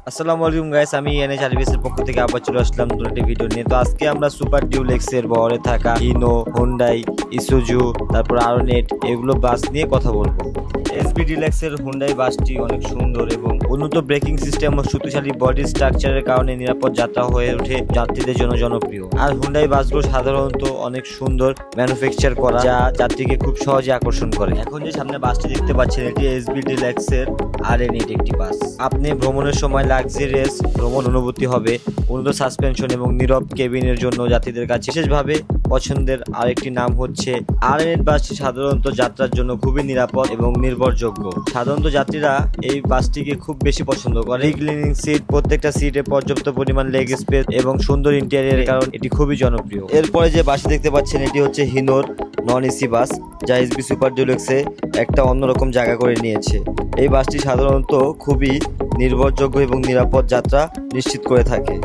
আসসালামু আলাইকুম গাইস, আমি এনএ সার্ভিসের পক্ষ থেকে আবার চলে আসলাম নতুন একটি ভিডিও নিয়ে। তো আজকে আমরা সুপার ডিউলেক্স এর বহরে থাকা হিনো, হোন্ডাই, ইসুজু, তারপর আরোনেট এগুলো বাস নিয়ে কথা বলবো। এসবি ডিলাক্স এর হোন্ডাই বাসটি অনেক সুন্দর এবং উন্নত ব্রেকিং সিস্টেম ও শক্তিশালী বডি স্ট্রাকচারের কারণে নিরাপদ যাত্রা হয়ে ওঠে যাত্রীদের জন্য জনপ্রিয়। আর হোন্ডাই বাসগুলো সাধারণত অনেক সুন্দর ম্যানুফ্যাকচার করা, যা যাত্রীকে খুব সহজে আকর্ষণ করে। এখন যে সামনে বাসটি দেখতে পাচ্ছেন, এটি এসবি ডিলাক্স এর আরএন8 একটি বাস। আপনি ভ্রমণের সময় লাক্সারিয়াস ভ্রমণ অনুভূতি হবে। উন্নত সাসপেনশন এবং নীরব কেবিনের জন্য যাত্রীদের কাছে বিশেষভাবে পছন্দের আরেকটি নাম হচ্ছে আরএন8 বাসটি সাধারণত যাত্রার জন্য খুবই নিরাপদ এবং নির্ভরযোগ্য। সাধারণত যাত্রীরা এই বাসটিকে খুব বেশি পছন্দ করে। রিক্লাইনিং সিট, প্রত্যেকটা সিটে পর্যাপ্ত পরিমাণ লেগ স্পেস এবং সুন্দর ইন্টেরিয়রের কারণে এটি খুবই জনপ্রিয়। এরপরে যে বাসটি দেখতে পাচ্ছেন, এটি হচ্ছে হিনোর নন এসি বাস, যা এসবি সুপার ডিউলেক্সে একটা অন্যরকম জায়গা করে নিয়েছে। এই বাসটি সাধারণত খুবই নির্ভরযোগ্য এবং নিরাপদ যাত্রা নিশ্চিত করে থাকে।